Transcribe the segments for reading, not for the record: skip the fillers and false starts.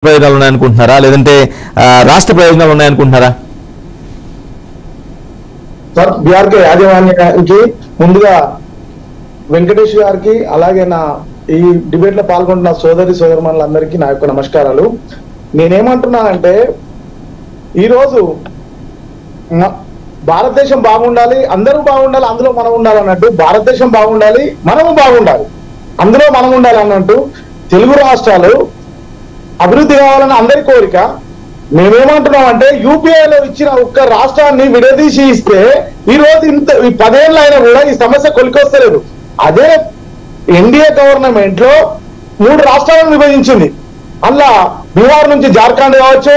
ప్రయోజనాలు ఉన్నాయనుకుంటున్నారా లేదంటే రాష్ట్ర ప్రయోజనాలు ఉన్నాయనుకుంటున్నారా? సార్ బీఆర్కే యాజమాన్యానికి ముందుగా వెంకటేష్ గారికి అలాగే నా ఈ డిబేట్ లో పాల్గొంటున్న సోదరులందరికీ నా యొక్క నమస్కారాలు. నేనేమంటున్నానంటే ఈరోజు భారతదేశం బాగుండాలి, అందరూ బాగుండాలి, అందులో మనం ఉండాలి అన్నట్టు, భారతదేశం బాగుండాలి, మనము బాగుండాలి, అందులో మనం ఉండాలి అన్నట్టు తెలుగు రాష్ట్రాలు అభివృద్ధి కావాలని అందరి కోరిక. మేమేమంటున్నామంటే యూపీఐలో ఇచ్చిన ఒక్క రాష్ట్రాన్ని విడదీసి ఇస్తే ఈ రోజు ఇంత 10 ఏళ్ళు అయినా కూడా ఈ సమస్య కొలికొస్తలేదు. అదే ఎన్డీఏ గవర్నమెంట్ లో 3 రాష్ట్రాలను విభజించింది. అందులో బీహార్ నుంచి జార్ఖండ్ కావచ్చు,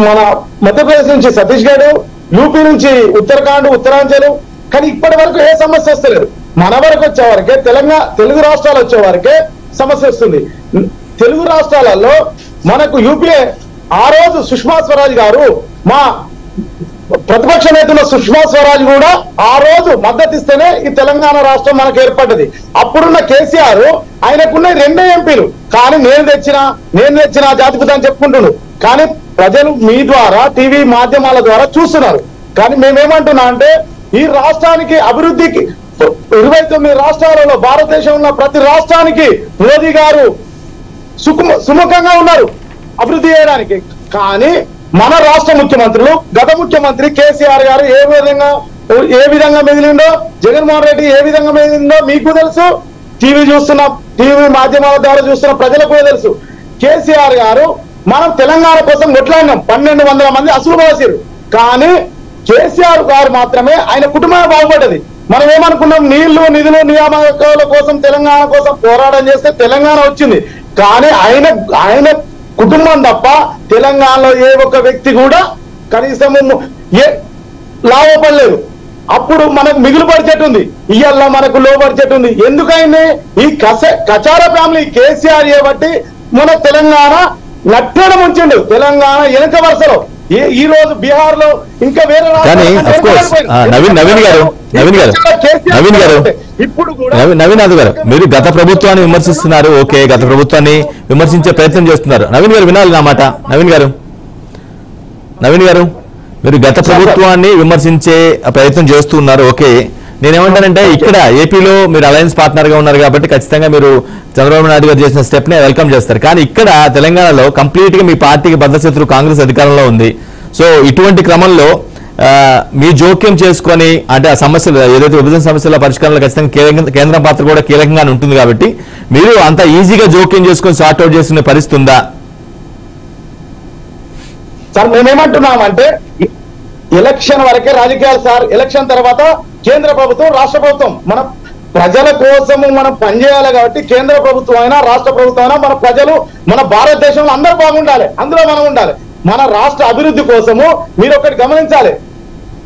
మన మధ్యప్రదేశ్ నుంచి ఛత్తీస్గఢ్, యూపీ నుంచి ఉత్తరాఖండ్, ఉత్తరాంచల్. కానీ ఇప్పటి వరకు ఏ సమస్య వస్తలేదు. మన వరకు వచ్చే వరకే తెలుగు రాష్ట్రాలు వచ్చే వరకే సమస్య వస్తుంది. తెలుగు రాష్ట్రాలలో మనకు యూపీఏ ఆ రోజు సుష్మా స్వరాజ్ గారు, మా ప్రతిపక్ష నేతల సుష్మా స్వరాజ్ కూడా ఆ రోజు మద్దతు ఇస్తేనే ఈ తెలంగాణ రాష్ట్రం మనకు ఏర్పడ్డది. అప్పుడున్న కేసీఆర్ ఆయనకున్న 2 ఎంపీలు, కానీ నేను తెచ్చిన జాతిపిత అని చెప్పుకుంటున్నాడు. కానీ ప్రజలు మీ ద్వారా టీవీ మాధ్యమాల ద్వారా చూస్తున్నారు. కానీ మేమేమంటున్నా అంటే ఈ రాష్ట్రానికి అభివృద్ధికి 29 రాష్ట్రాలలో భారతదేశంలో ప్రతి రాష్ట్రానికి మోదీ గారు సుముఖంగా ఉన్నారు అభివృద్ధి చేయడానికి. కానీ మన రాష్ట్ర ముఖ్యమంత్రులు, గత ముఖ్యమంత్రి కేసీఆర్ గారు ఏ విధంగా మెదిలిండో, జగన్మోహన్ రెడ్డి ఏ విధంగా మెదిలిండో మీకు తెలుసు, టీవీ మాధ్యమాల ద్వారా చూస్తున్న ప్రజలకు కూడా తెలుసు. కేసీఆర్ గారు మనం తెలంగాణ కోసం కొట్లాడినాం, 1200 మంది అసలు పోసారు. కానీ కేసీఆర్ గారు మాత్రమే ఆయన కుటుంబం బాగుపడ్డది. మనం ఏమనుకున్నాం, నీళ్లు నిధులు నియామకాల కోసం తెలంగాణ కోసం పోరాటం చేస్తే తెలంగాణ వచ్చింది. కానీ ఆయన కుటుంబం తప్ప తెలంగాణలో ఏ ఒక్క వ్యక్తి కూడా కనీసం లాభపడలేదు. అప్పుడు మనకు మిగులు బడ్జెట్ ఉంది, ఇవాళ మనకు లో బడ్జెట్ ఉంది. ఎందుకైంది? ఈ కచార ఫ్యామిలీ కేసీఆర్ చేయబట్టి మన తెలంగాణ నట్టడం ఉంచిండు. తెలంగాణ వెనక వరుసలో ఈ రోజు బీహార్ లో ఇంకా వేరే నవీనాథ్ గారు మీరు గత ప్రభుత్వాన్ని విమర్శిస్తున్నారు. ఓకే, గత ప్రభుత్వాన్ని విమర్శించే ప్రయత్నం చేస్తున్నారు. నవీన్ గారు వినాలి నా మాట. నవీన్ గారు మీరు గత ప్రభుత్వాన్ని విమర్శించే ప్రయత్నం చేస్తున్నారు. ఓకే, నేనేమంటానంటే ఇక్కడ ఏపీలో మీరు అలయన్స్ పార్ట్నర్ గా ఉన్నారు కాబట్టి ఖచ్చితంగా మీరు చంద్రబాబు నాయుడు గారు చేసిన స్టెప్ ని వెల్కమ్ చేస్తారు. కానీ ఇక్కడ తెలంగాణలో కంప్లీట్ గా మీ పార్టీకి బద్ధశత్రు కాంగ్రెస్ అధికారంలో ఉంది. సో ఇటువంటి క్రమంలో మీ జోక్యం చేసుకొని అంటే ఆ సమస్యలు ఏదైతే విభజన సమస్యల పరిష్కారంలో ఖచ్చితంగా కేంద్రం పాత్ర కూడా కీలకంగానే ఉంటుంది కాబట్టి మీరు అంత ఈజీగా జోక్యం చేసుకొని సార్ట్అవుట్ చేసిన పరిస్థితి ఉందా? సార్ మేమేమంటున్నామంటే ఎలక్షన్ వరకే రాజకీయాలు సార్. ఎలక్షన్ తర్వాత కేంద్ర ప్రభుత్వం, రాష్ట్ర ప్రభుత్వం మన ప్రజల కోసము మనం పనిచేయాలి. కాబట్టి కేంద్ర ప్రభుత్వం అయినా రాష్ట్ర ప్రభుత్వం అయినా మన ప్రజలు, మన భారతదేశంలో అందరూ బాగుండాలి, అందులో మనం ఉండాలి. మన రాష్ట్ర అభివృద్ధి కోసము మీరు ఒకటి గమనించాలి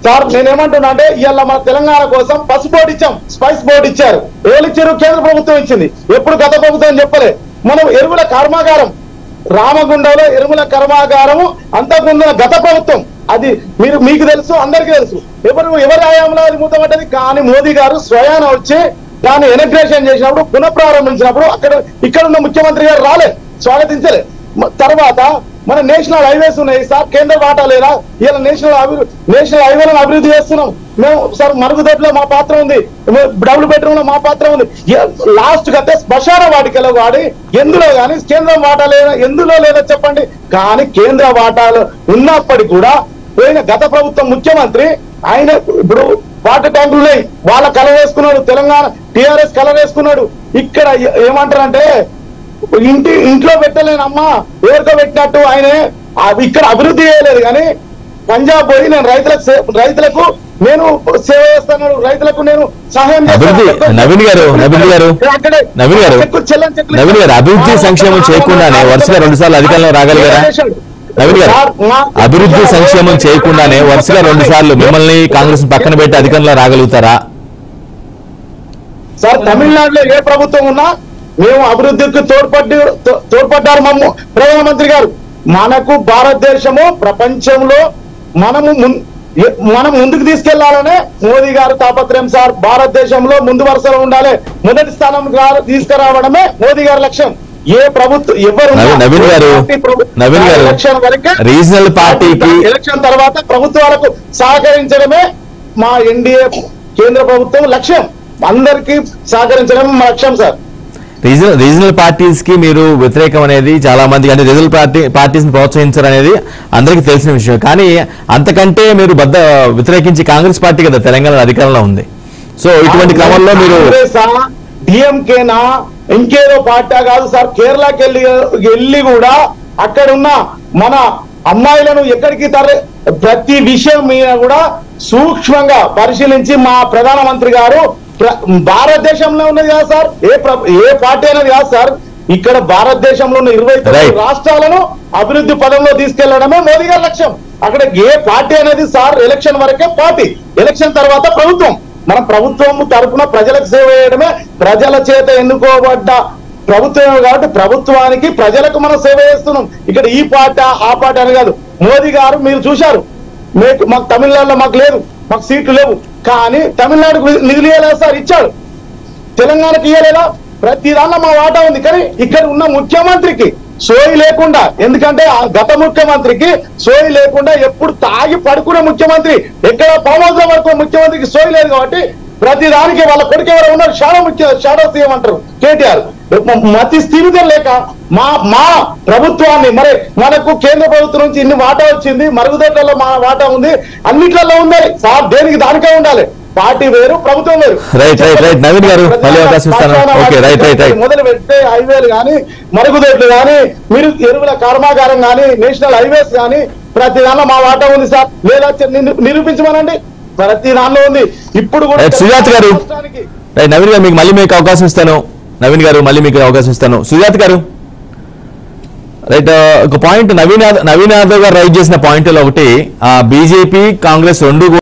సార్. నేనేమంటున్నా అంటే ఇవాళ మన తెలంగాణ కోసం పసుపు బోర్డు ఇచ్చాం, స్పైస్ బోర్డు ఇచ్చారు. ఎవరు ఇచ్చారు? కేంద్ర ప్రభుత్వం ఇచ్చింది. ఎప్పుడు గత ప్రభుత్వం చెప్పలే. మనం ఎరువుల కర్మాగారం రామగుండంలో ఎరువుల కర్మాగారము అంతకుముందు గత ప్రభుత్వం, అది మీకు తెలుసు, అందరికీ తెలుసు. ఎవరి హయాంలో అది మూతపడ్డది. కానీ మోదీ గారు స్వయాన వచ్చి దాన్ని ఇనాగ్రేషన్ చేసినప్పుడు, పునఃప్రారంభించినప్పుడు ఇక్కడ ఉన్న ముఖ్యమంత్రి గారు రాలే, స్వాగతించలే. తర్వాత మన నేషనల్ హైవేస్ ఉన్నాయి సార్, కేంద్ర వాటా లేదా? ఇలా నేషనల్ హైవేలను అభివృద్ధి చేస్తున్నాం మేము సార్. మరుగుదొడ్లో మా పాత్ర ఉంది, డబుల్ బెడ్రూమ్ లో మా పాత్ర ఉంది. లాస్ట్ గతే శ్మశాన వాటికలో వాడి ఎందులో కానీ కేంద్రం వాటా లేదా? ఎందులో లేదా చెప్పండి. కానీ కేంద్ర వాటాలు ఉన్నప్పటికీ కూడా పోయిన గత ప్రభుత్వం ముఖ్యమంత్రి ఆయన ఇప్పుడు వాటర్ ట్యాంకులు ఉన్నాయి, వాళ్ళ కలర్ వేసుకున్నాడు. తెలంగాణ టీఆర్ఎస్ కలర్ వేసుకున్నాడు. ఇక్కడ ఏమంటారంటే ఇంట్లో పెట్టలేనమ్మా ఎవరికో పెట్టినట్టు ఆయనే ఇక్కడ అభివృద్ధి చేయలేదు. కానీ పంజాబ్ పోయి నేను రైతులకు నేను సేవ చేస్తున్నాడు, రైతులకు నేను సహాయం చేస్తాను. నవీన్ గారు అభివృద్ధి సంక్షేమం చేయకుండానే వరుసగా 2 సార్లు అధికారంలో రాగలిగారా? నవీన్ గారు అభివృద్ధి సంక్షేమం చేయకుండానే వరుసగా 2 సార్లు మిమ్మల్ని కాంగ్రెస్ పక్కన పెట్టి అధికారంలో రాగలుగుతారా? సార్ తమిళనాడులో ఏ ప్రభుత్వం ఉన్నా మేము అభివృద్ధికి తోడ్పడ్డారు ప్రధానమంత్రి గారు. మనకు భారతదేశము ప్రపంచంలో మనం ముందుకు తీసుకెళ్లాలనే మోదీ గారు తాపత్రయం సార్. భారతదేశంలో ముందు వరుసలో ఉండాలి, మొదటి స్థానం తీసుకురావడమే మోదీ గారి లక్ష్యం. ఏ ప్రభుత్వం ఎవరు నవీన్ గారు ఎలక్షన్ వరకే రీజనల్ పార్టీకి ఎలక్షన్ తర్వాత ప్రభుత్వాలకు సహకరించడమే మా ఎన్డీఏ కేంద్ర ప్రభుత్వం లక్ష్యం. అందరికీ సహకరించడం మా లక్ష్యం సార్. రీజనల్ పార్టీస్ కి మీరు వ్యతిరేకం అనేది చాలా మంది, అంటే రీజనల్ పార్టీస్ ని ప్రోత్సహించరు అనేది అందరికీ తెలిసిన విషయం. కానీ అంతకంటే మీరు వ్యతిరేకించి కాంగ్రెస్ పార్టీ కదా తెలంగాణ అధికారంలో ఉంది. సో ఇటువంటి క్రమంలో మీరు డిఎంకేనా ఇంకేదో పార్టీ కాదు సార్. కేరళకి వెళ్ళి కూడా అక్కడ ఉన్న మన అమ్మాయిలను ఎక్కడికి ప్రతి విషయం మీద కూడా సూక్ష్మంగా పరిశీలించి మా ప్రధానమంత్రి గారు భారతదేశంలో ఉన్నది కాదు సార్, ఏ పార్టీ అనేది కాదు సార్, ఇక్కడ భారతదేశంలో ఉన్న 29 రాష్ట్రాలను అభివృద్ధి పదంలో తీసుకెళ్లడమే మోదీ గారి లక్ష్యం. అక్కడ ఏ పార్టీ అనేది సార్ ఎలక్షన్ వరకే పార్టీ, ఎలక్షన్ తర్వాత ప్రభుత్వం. మన ప్రభుత్వం తరఫున ప్రజలకు సేవ చేయడమే, ప్రజల చేత ఎన్నుకోబడ్డ ప్రభుత్వం కాబట్టి ప్రభుత్వానికి ప్రజలకు మనం సేవ చేస్తున్నాం. ఇక్కడ ఈ పార్టీ ఆ పార్టీ అని కాదు. మోదీ గారు మీరు చూశారు, మాకు తమిళనాడులో మాకు లేదు, మాకు సీట్లు లేవు, కానీ తమిళనాడుకు నిధులు ఇవ్వలేదు సార్, ఇచ్చాడు. తెలంగాణకి ఇవ్వలేదా? ప్రతి దానిలో మా వాటా ఉంది. కానీ ఇక్కడ ఉన్న ముఖ్యమంత్రికి సోయి లేకుండా, ఎందుకంటే గత ముఖ్యమంత్రికి సోయి లేకుండా ఎప్పుడు తాగి పడుకునే ముఖ్యమంత్రి, ఎక్కడ పామోద్రం వరకు ముఖ్యమంత్రికి సోయి లేదు కాబట్టి ప్రతి దానికి వాళ్ళ కొడుకు ఎవరు ఉన్నారు, షాడో సీఎం అంటారు కేటీఆర్. మతి స్థిమితం లేక మా ప్రభుత్వాన్ని, మరి మనకు కేంద్ర ప్రభుత్వం నుంచి ఇన్ని వాటా వచ్చింది, మరుగుదొడ్లలో మా వాటా ఉంది, అన్నిట్లలో ఉండాలి సార్, దేనికి దానికే ఉండాలి. పార్టీ వేరు, ప్రభుత్వం వేరు. నవీన్ గారు మొదలు పెడితే హైవేలు కానీ, మరుగుదొడ్లు కానీ, మీరు ఎరువుల కర్మాగారం కానీ, నేషనల్ హైవేస్ కానీ ప్రతి దానిలో మా వాటా ఉంది సార్. లేదా నిరూపించమనండి, ప్రతి దానిలో ఉంది. ఇప్పుడు కూడా సుజాత్ గారు, నవీన్ గారు మీకు మళ్ళీ మీకు అవకాశం ఇస్తాను. నవీన్ గారు మళ్ళీ మీకు అవకాశం ఇస్తాను. సుజాత్ గారు రైట్, ఒక పాయింట్ నవీన్ యాదవ్ గారు రైట్ చేసిన పాయింట్లో ఒకటి, బీజేపీ కాంగ్రెస్ రెండు